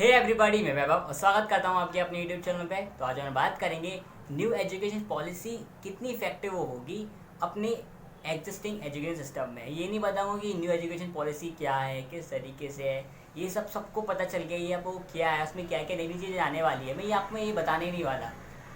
Hey everybody, मैं वैभव और स्वागत करता हूँ आपके अपने यूट्यूब चैनल पे। तो आज हम बात करेंगे न्यू एजुकेशन पॉलिसी कितनी इफेक्टिव होगी अपने एग्जिस्टिंग एजुकेशन सिस्टम में। ये नहीं बताऊँगा कि न्यू एजुकेशन पॉलिसी क्या है, किस तरीके से है, ये सब सबको पता चल गया। ये आपको क्या है, उसमें क्या क्या नई चीज़ें आने वाली है, मैं ये आपको ये बताने ही नहीं वाला।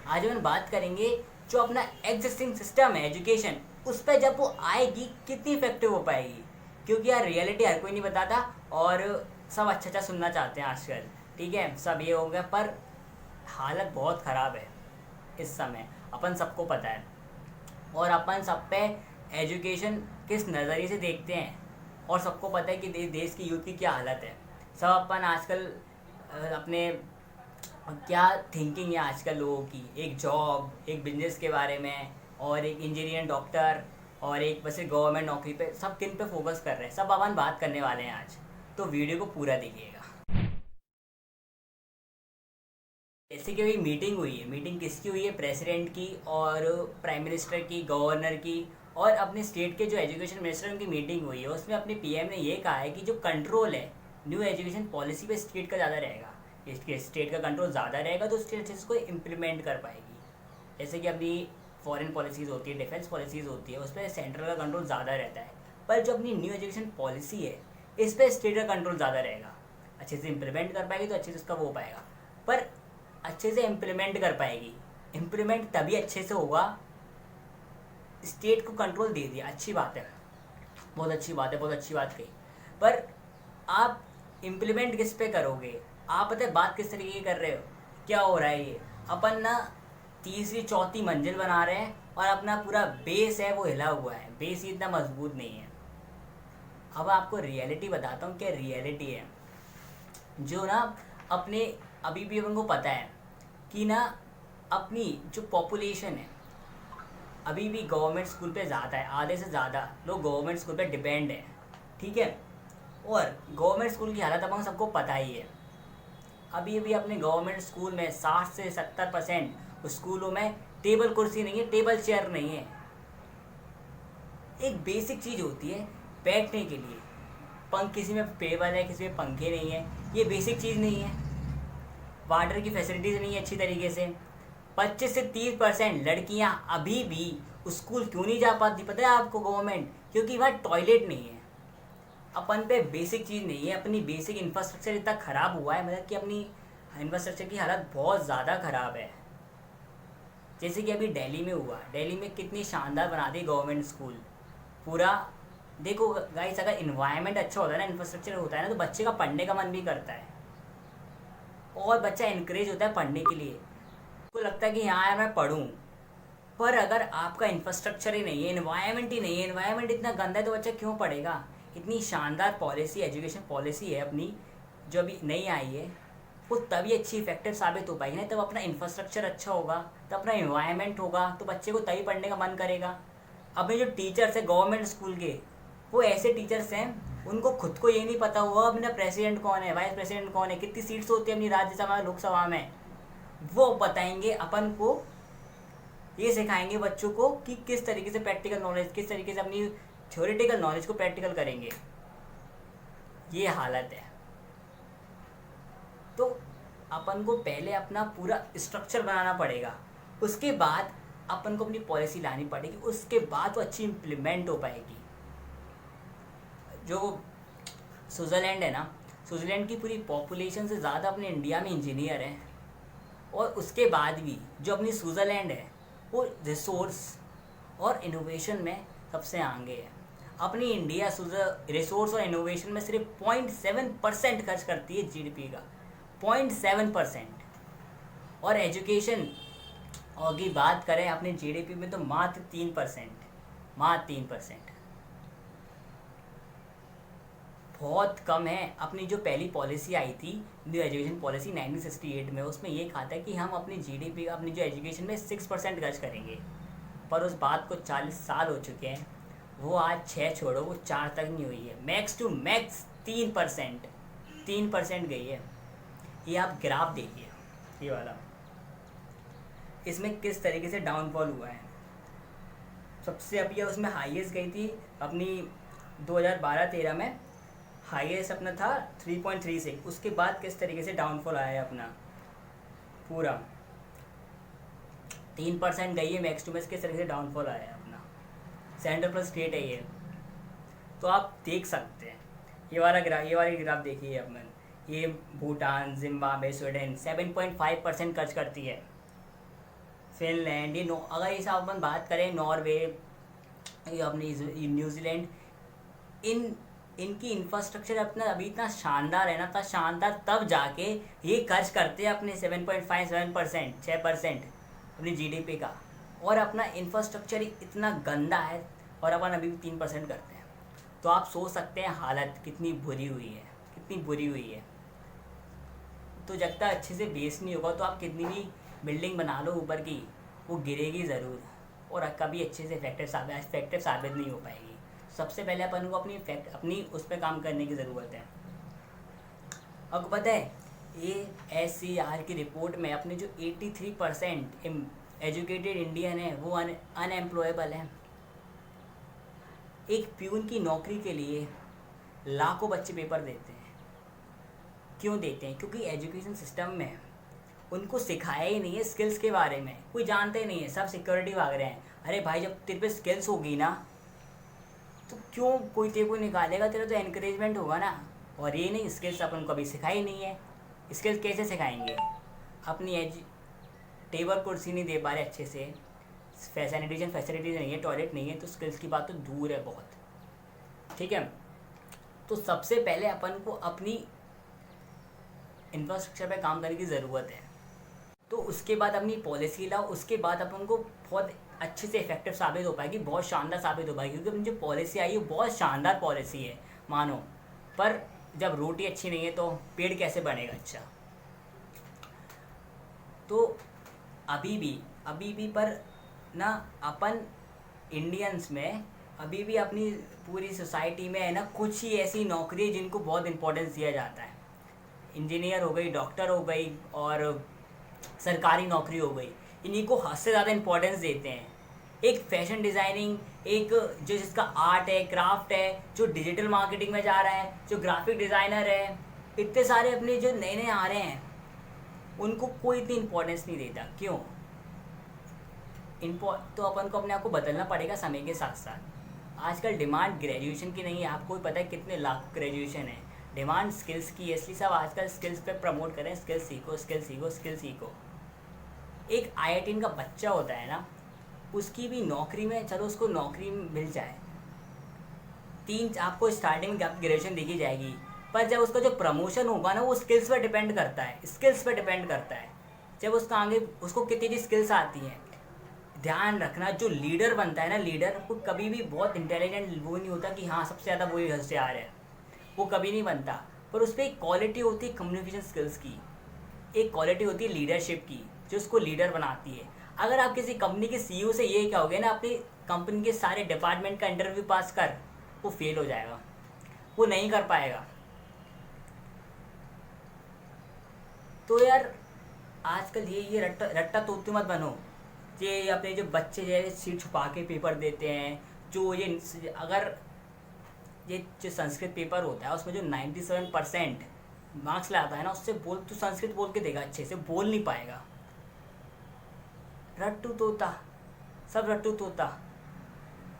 आज हम बात करेंगे जो अपना एग्जिस्टिंग सिस्टम है एजुकेशन, उस पर जब वो आएगी कितनी इफेक्टिव हो पाएगी। क्योंकि यार रियलिटी हर कोई नहीं बताता और सब अच्छा अच्छा सुनना चाहते हैं आजकल। ठीक है, सब ये हो गया, पर हालत बहुत ख़राब है इस समय, अपन सबको पता है। और अपन सब पे एजुकेशन किस नज़रिए से देखते हैं और सबको पता है कि देश की यूथ की क्या हालत है। सब अपन आजकल अपने क्या थिंकिंग है आजकल लोगों की, एक जॉब, एक बिजनेस के बारे में, और एक इंजीनियर, डॉक्टर, और एक बस गवर्नमेंट नौकरी पे, सब किन पे फोकस कर रहे हैं, सब अपन बात करने वाले हैं आज। तो वीडियो को पूरा देखिएगा। जैसे कि अभी मीटिंग हुई है, मीटिंग किसकी हुई है? प्रेसिडेंट की और प्राइम मिनिस्टर की, गवर्नर की, और अपने स्टेट के जो एजुकेशन मिनिस्टर उनकी मीटिंग हुई है। उसमें अपने पीएम ने ये कहा है कि जो कंट्रोल है न्यू एजुकेशन पॉलिसी पे स्टेट का ज़्यादा रहेगा। इसके स्टेट का कंट्रोल ज़्यादा रहेगा तो स्टेट इसको इम्प्लीमेंट कर पाएगी। जैसे कि अपनी फॉरेन पॉलिसीज़ होती है, डिफेंस पॉलिसीज़ होती है, उस पर सेंट्रल का कंट्रोल ज़्यादा रहता है। पर जो अपनी न्यू एजुकेशन पॉलिसी है, इस पर स्टेट का कंट्रोल ज़्यादा रहेगा। अच्छे से इम्प्लीमेंट कर पाएगी तो अच्छे से उसका वो हो पाएगा। पर अच्छे से इम्प्लीमेंट कर पाएगी, इम्प्लीमेंट तभी अच्छे से होगा, स्टेट को कंट्रोल दे दिया, अच्छी बात है, बहुत अच्छी बात है, बहुत अच्छी बात कही। पर आप इम्प्लीमेंट किस पे करोगे? आप पता है बात किस तरीके की कर रहे हो? क्या हो रहा है ये, अपन ना तीसरी चौथी मंजिल बना रहे हैं और अपना पूरा बेस है वो हिला हुआ है, बेस ही इतना मजबूत नहीं है। अब आपको रियलिटी बताता हूँ क्या रियलिटी है। जो ना अपने अभी भी अपन को पता है कि ना अपनी जो पॉपुलेशन है अभी भी गवर्नमेंट स्कूल पे ज़्यादा है, आधे से ज़्यादा लोग गवर्नमेंट स्कूल पे डिपेंड है। ठीक है, और गवर्नमेंट स्कूल की हालत अपन सबको पता ही है। अभी भी अपने गवर्नमेंट स्कूल में 60 से 70% स्कूलों में टेबल कुर्सी नहीं है, टेबल चेयर नहीं है। एक बेसिक चीज़ होती है बैठने के लिए, पंख किसी में टेबल है, किसी में पंखे नहीं है, ये बेसिक चीज़ नहीं है। वाटर की फैसिलिटीज़ नहीं है अच्छी तरीके से। 25 से 30% लड़कियां अभी भी स्कूल क्यों नहीं जा पाती पता है आपको? गवर्नमेंट, क्योंकि वहाँ टॉयलेट नहीं है। अपन पे बेसिक चीज़ नहीं है, अपनी बेसिक इंफ्रास्ट्रक्चर इतना ख़राब हुआ है, मतलब कि अपनी इंफ्रास्ट्रक्चर की हालत बहुत ज़्यादा ख़राब है। जैसे कि अभी दिल्ली में हुआ, दिल्ली में कितनी शानदार बना दी गवर्नमेंट स्कूल पूरा। देखो गाइस, अगर इन्वायरमेंट अच्छा होता है ना, इंफ्रास्ट्रक्चर होता है ना, तो बच्चे का पढ़ने का मन भी करता है और बच्चा इनक्रेज होता है पढ़ने के लिए। को लगता है कि हाँ यार मैं पढ़ूँ। पर अगर आपका इंफ्रास्ट्रक्चर ही नहीं है, इन्वायरमेंट ही नहीं है, इन्वायरमेंट इतना गंदा है, तो बच्चा क्यों पढ़ेगा? इतनी शानदार पॉलिसी, एजुकेशन पॉलिसी है अपनी जो अभी नहीं आई है, वो तभी अच्छी इफेक्टिव साबित हो पाएगी ना तब अपना इंफ्रास्ट्रक्चर अच्छा होगा, तब अपना इन्वायरमेंट होगा, तो बच्चे को तभी पढ़ने का मन करेगा। अपने जो टीचर्स हैं गवर्नमेंट स्कूल के, वो ऐसे टीचर्स हैं उनको खुद को ये नहीं पता हुआ अपना प्रेसिडेंट कौन है, वाइस प्रेसिडेंट कौन है, कितनी सीट्स होती है अपनी राज्यसभा लोकसभा में, वो बताएंगे अपन को। ये सिखाएंगे बच्चों को कि किस तरीके से प्रैक्टिकल नॉलेज, किस तरीके से अपनी थ्योरेटिकल नॉलेज को प्रैक्टिकल करेंगे। ये हालत है। तो अपन को पहले अपना पूरा स्ट्रक्चर बनाना पड़ेगा, उसके बाद अपन को अपनी पॉलिसी लानी पड़ेगी, उसके बाद वो अच्छी इम्प्लीमेंट हो पाएगी। जो स्विट्ज़रलैंड है ना, स्विट्ज़रलैंड की पूरी पॉपुलेशन से ज़्यादा अपने इंडिया में इंजीनियर हैं, और उसके बाद भी जो अपनी स्विट्ज़रलैंड है वो रिसोर्स और इनोवेशन में सबसे आगे है। अपनी इंडिया रिसोर्स और इनोवेशन में सिर्फ 0.7% खर्च करती है जीडीपी का, 0.7%। और एजुकेशन और की बात करें अपने जीडीपी में तो मात्र 3%, मात्र 3%, बहुत कम है। अपनी जो पहली पॉलिसी आई थी न्यू एजुकेशन पॉलिसी 1968 में, उसमें ये कहा था कि हम अपनी जीडीपी अपनी जो एजुकेशन में 6% खर्च करेंगे। पर उस बात को 40 साल हो चुके हैं, वो आज 6 छोड़ो, वो 4 तक नहीं हुई है। मैक्स टू मैक्स 3%, 3% गई है। ये आप ग्राफ देखिए, ये वाला, इसमें किस तरीके से डाउनफॉल हुआ है। सबसे अभी उसमें हाईएस्ट गई थी अपनी 2012-13 में, हाईएस्ट अपना था 3.36, उसके बाद किस तरीके से डाउनफॉल आया है अपना पूरा 3% गई है मैक्स टू मैक्स, किस तरीके से डाउनफॉल आया है अपना। सेंटर प्लस स्टेट है ये, तो आप देख सकते हैं। ये वाली ग्राफ देखिए अपन, ये भूटान, जिम्बाब्वे, स्वीडन 7.5% खर्च करती है। फिनलैंड, ये अगर इस अपन बात करें नॉर्वे, ये अपनी न्यूजीलैंड, इन इनकी इंफ्रास्ट्रक्चर अपना अभी इतना शानदार है ना, इतना शानदार, तब जाके ये खर्च करते हैं अपने 7.57%, 6% अपनी जीडीपी का, और अपना इंफ्रास्ट्रक्चर इतना गंदा है, और अपन अभी भी 3% करते हैं। तो आप सोच सकते हैं हालत कितनी बुरी हुई है, कितनी बुरी हुई है। तो जब तक अच्छे से बेस नहीं होगा तो आप कितनी भी बिल्डिंग बना लो ऊपर की, वो गिरेगी ज़रूर, और कभी अच्छे से इफेक्टिव साबित नहीं हो पाएगी। सबसे पहले अपन को अपनी उस पर काम करने की ज़रूरत है। आपको पता है ये SCR की रिपोर्ट में अपने जो 83% एजुकेटेड इंडियन है वो अनएम्प्लॉयबल है। एक प्यून की नौकरी के लिए लाखों बच्चे पेपर देते हैं। क्यों देते हैं? क्योंकि एजुकेशन सिस्टम में उनको सिखाया ही नहीं है स्किल्स के बारे में, कोई जानते ही नहीं है, सब सिक्योरिटी भाग रहे हैं। अरे भाई, जब तेरे पे स्किल्स होगी ना तो क्यों कोई तेरे को निकालेगा, तेरा तो एनकरेजमेंट होगा ना। और ये नहीं, स्किल्स अपन को अभी सिखाई नहीं है। स्किल्स कैसे सिखाएंगे? अपनी टेबल कुर्सी नहीं दे पा रहे अच्छे से, फैसिलिटीज़ नहीं है, टॉयलेट नहीं है, तो स्किल्स की बात तो दूर है बहुत। ठीक है, तो सबसे पहले अपन को अपनी इंफ्रास्ट्रक्चर पे काम करने की ज़रूरत है। तो उसके बाद अपनी पॉलिसी लाओ, उसके बाद अपन को बहुत अच्छे से इफेक्टिव साबित हो पाएगी, बहुत शानदार साबित हो पाएगी। क्योंकि अपनी जो पॉलिसी आई है वो बहुत शानदार पॉलिसी है मानो, पर जब रोटी अच्छी नहीं है तो पेड़ कैसे बनेगा अच्छा। तो अभी भी पर ना, अपन इंडियंस में अभी भी अपनी पूरी सोसाइटी में है ना, कुछ ही ऐसी नौकरी जिनको बहुत इंपॉर्टेंस दिया जाता है। इंजीनियर हो गई, डॉक्टर हो गई, और सरकारी नौकरी हो गई, इन्हीं को हद से ज़्यादा इंपॉर्टेंस देते हैं। एक फैशन डिज़ाइनिंग, एक जो जिसका आर्ट है, क्राफ्ट है, जो डिजिटल मार्केटिंग में जा रहा है, जो ग्राफिक डिज़ाइनर है, इतने सारे अपने जो नए नए आ रहे हैं, उनको कोई इतनी इंपॉर्टेंस नहीं देता। क्यों? तो अपन को अपने आप को बदलना पड़ेगा समय के साथ साथ। आजकल डिमांड ग्रेजुएशन की नहीं है, आपको भी पता है कितने लाख ग्रेजुएशन है। डिमांड स्किल्स की है, इसलिए सब आजकल स्किल्स पे प्रमोट करें, स्किल्स सीखो, स्किल्स सीखो, स्किल्स सीखो। एक IIT का बच्चा होता है ना, उसकी भी नौकरी में, चलो उसको नौकरी मिल जाए, आपको स्टार्टिंग में ग्रेजुएशन देखी जाएगी, पर जब उसका जो प्रमोशन होगा ना, वो स्किल्स पर डिपेंड करता है, स्किल्स पर डिपेंड करता है। जब उसका आगे उसको कितनी स्किल्स आती हैं। ध्यान रखना, जो लीडर बनता है ना, लीडर को कभी भी बहुत इंटेलिजेंट वो नहीं होता कि हाँ सबसे ज़्यादा वही होशियार है, वो कभी नहीं बनता। पर उस पर एक क्वालिटी होती है कम्युनिकेशन स्किल्स की, एक क्वालिटी होती है लीडरशिप की, जो उसको लीडर बनाती है। अगर आप किसी कंपनी के CEO से ये कहोगे ना अपनी कंपनी के सारे डिपार्टमेंट का इंटरव्यू पास कर, वो फेल हो जाएगा, वो नहीं कर पाएगा। तो यार आजकल ये रट्टा तोते मत बनो। ये अपने जो बच्चे जो सीट छुपा के पेपर देते हैं, जो ये अगर ये जो संस्कृत पेपर होता है उसमें जो 97% मार्क्स लाता है ना, उससे बोल तो संस्कृत बोल के देगा, अच्छे से बोल नहीं पाएगा। रट्टू तोता, सब रट्टू तोता।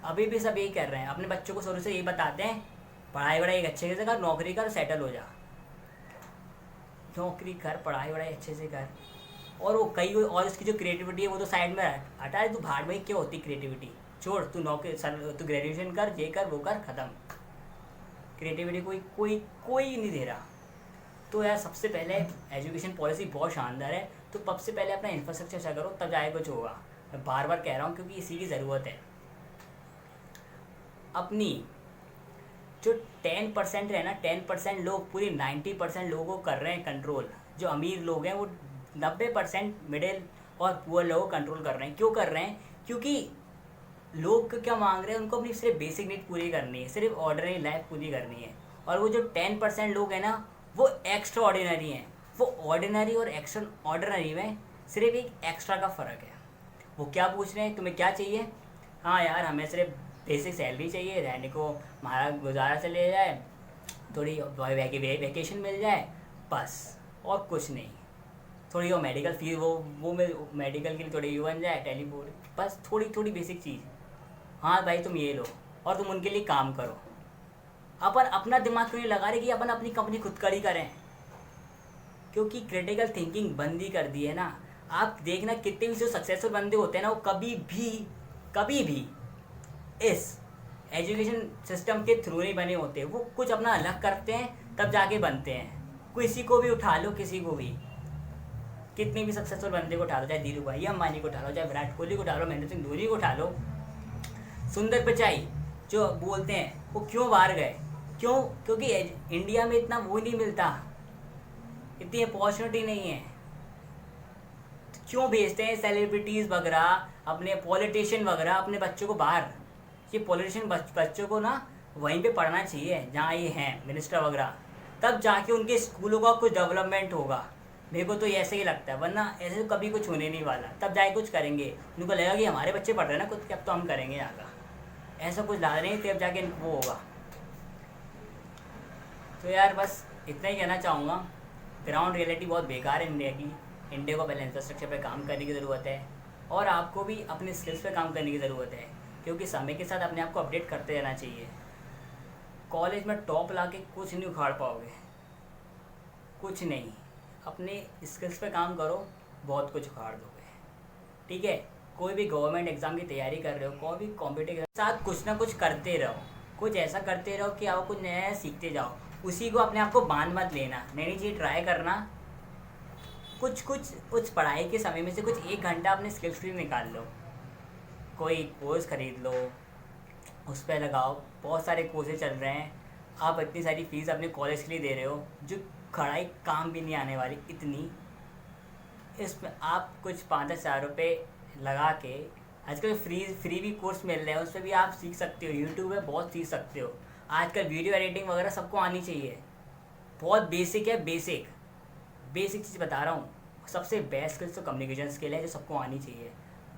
अभी भी सब यही कर रहे हैं, अपने बच्चों को शुरू से यही बताते हैं, पढ़ाई वढ़ाई अच्छे से कर, नौकरी कर, सेटल हो जा। नौकरी कर, पढ़ाई वढ़ाई अच्छे से कर, और वो कई और उसकी जो क्रिएटिविटी है वो तो साइड में हटा है। तू भाड़ में क्या होती क्रिएटिविटी, छोड़, तू नौकरी तू ग्रेजुएशन कर, ये कर, वो कर, ख़त्म। क्रिएटिविटी कोई नहीं दे रहा। तो यार सबसे पहले एजुकेशन पॉलिसी बहुत शानदार है, तो सबसे पहले अपना इंफ्रास्ट्रक्चर अच्छा करो, तब जाए कुछ होगा। मैं बार बार कह रहा हूँ क्योंकि इसी की ज़रूरत है। अपनी जो 10% है ना, 10% लोग पूरी 90% लोगों को कर रहे हैं कंट्रोल। जो अमीर लोग हैं वो 90% मिडिल और पुअर लोगों को कंट्रोल कर रहे हैं। क्यों कर रहे हैं? क्योंकि लोग क्या मांग रहे हैं, उनको अपनी सिर्फ बेसिक नीड पूरी करनी है, सिर्फ ऑर्डिनरी लाइफ पूरी करनी है। और वो जो 10% लोग हैं ना, वो एक्स्ट्रा ऑर्डिनरी हैं। वो ऑर्डिनरी और एक्स्ट्रा ऑर्डिनरी में सिर्फ एक एक्स्ट्रा का फ़र्क है। वो क्या पूछ रहे हैं, तुम्हें क्या चाहिए? हाँ यार, हमें सिर्फ बेसिक सैलरी चाहिए, रहने को हमारा गुजारा चले जाए, थोड़ी वैकेशन मिल जाए बस, और कुछ नहीं। थोड़ी वो मेडिकल फीस वो मेडिकल के लिए थोड़ी बन जाए टेलीपोर्ट, बस थोड़ी थोड़ी बेसिक चीज़। हाँ भाई तुम ये लो और तुम उनके लिए काम करो। अपन अपना दिमाग क्यों नहीं लगा रहे कि अपन अपनी कंपनी खुद खड़ी करें? क्योंकि क्रिटिकल थिंकिंग बंद ही कर दी है ना। आप देखना कितने भी जो सक्सेसफुल बंदे होते हैं ना, वो कभी भी इस एजुकेशन सिस्टम के थ्रू नहीं बने होते। वो कुछ अपना अलग करते हैं तब जाके बनते हैं। किसी को भी उठा लो, किसी को भी, कितने भी सक्सेसफुल बंदे को उठा लो, चाहे धीरू भाई अंबानी को उठा लो, चाहे विराट कोहली को उठा लो, महेंद्र सिंह धोनी को उठा लो, सुंदर पिचाई जो बोलते हैं वो क्यों बाहर गए? क्यों? क्योंकि इंडिया में इतना वो नहीं मिलता, इतनी अपॉर्चुनिटी नहीं है। तो क्यों भेजते हैं सेलिब्रिटीज़ वगैरह, अपने पॉलिटिशियन वगैरह अपने बच्चों को बाहर? ये पॉलिटिशियन बच्चों को ना वहीं पे पढ़ना चाहिए जहाँ ये हैं मिनिस्टर वगैरह, तब जाके उनके स्कूलों का कुछ डेवलपमेंट होगा। मेरे को तो ऐसे ही लगता है, वरना ऐसे तो कभी कुछ होने नहीं वाला। तब जाके कुछ करेंगे, उनको लगेगा कि हमारे बच्चे पढ़ रहे हैं ना कुछ, अब तो हम करेंगे यहाँ का। ऐसा कुछ ला रहे हैं तब जाके वो होगा। तो यार बस इतना ही कहना चाहूँगा। ग्राउंड रियलिटी बहुत बेकार है इंडिया की। इंडिया को पहले इंफ्रास्ट्रक्चर पे काम करने की ज़रूरत है, और आपको भी अपने स्किल्स पे काम करने की ज़रूरत है, क्योंकि समय के साथ अपने आप को अपडेट करते रहना चाहिए। कॉलेज में टॉप ला के कुछ नहीं उखाड़ पाओगे, कुछ नहीं। अपने स्किल्स पे काम करो, बहुत कुछ उखाड़ दोगे। ठीक है? कोई भी गवर्नमेंट एग्ज़ाम की तैयारी कर रहे हो, कोई भी कॉम्पिटिटिव साथ कुछ ना कुछ करते रहो, कुछ ऐसा करते रहो कि आप कुछ नया नया सीखते जाओ। उसी को अपने आप को बांध मत लेना, नई नई चीज़ ट्राई करना। कुछ पढ़ाई के समय में से कुछ 1 घंटा अपने स्किल्स के लिए निकाल लो, कोई कोर्स ख़रीद लो, उस पर लगाओ। बहुत सारे कोर्सेज चल रहे हैं, आप इतनी सारी फीस अपने कॉलेज के लिए दे रहे हो जो खड़ाई काम भी नहीं आने वाली इतनी। इसमें आप कुछ 5-10 हज़ार रुपये लगा के, आजकल फ्री भी कोर्स मिल रहे हैं, उस पर भी आप सीख सकते हो। यूट्यूब में बहुत सीख सकते हो। आजकल वीडियो एडिटिंग वगैरह सबको आनी चाहिए, बहुत बेसिक है। बेसिक चीज़ बता रहा हूँ। सबसे बेस्ट स्किल्स तो कम्युनिकेशन स्किल है जो सबको आनी चाहिए।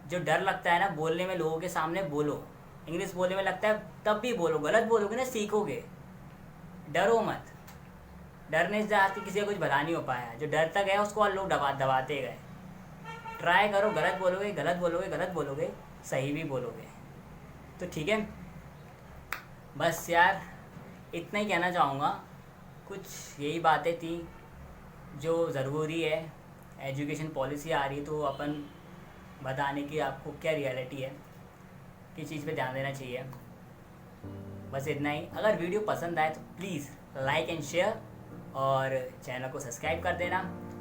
जो डर लगता है ना बोलने में, लोगों के सामने बोलो, इंग्लिश बोलने में लगता है तब भी बोलो, गलत बोलोगे ना सीखोगे। डरो मत। डरने से आज किसी का कुछ भला नहीं हो पाया। जो डरता गया उसको और लोग दबाते गए। ट्राई करो, गलत बोलोगे, सही भी बोलोगे। तो ठीक है, बस यार इतना ही कहना चाहूँगा। कुछ यही बातें थी जो ज़रूरी है। एजुकेशन पॉलिसी आ रही है तो अपन बताने की आपको क्या रियलिटी है, किस चीज़ पे ध्यान देना चाहिए। बस इतना ही। अगर वीडियो पसंद आए तो प्लीज़ लाइक एंड शेयर, और चैनल को सब्सक्राइब कर देना,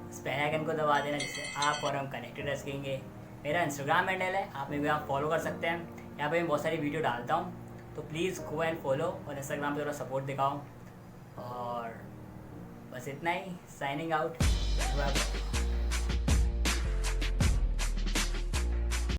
इस बेल आइकन को दबा देना, जिससे आप और हम कनेक्टेड रह सकेंगे। मेरा इंस्टाग्राम हैंडल है, आप मेरे को यहाँ फॉलो कर सकते हैं। यहाँ पे मैं बहुत सारी वीडियो डालता हूँ, तो प्लीज़ गो एंड फॉलो, और इंस्टाग्राम पे थोड़ा सपोर्ट दिखाओ। और बस इतना ही। Signing out.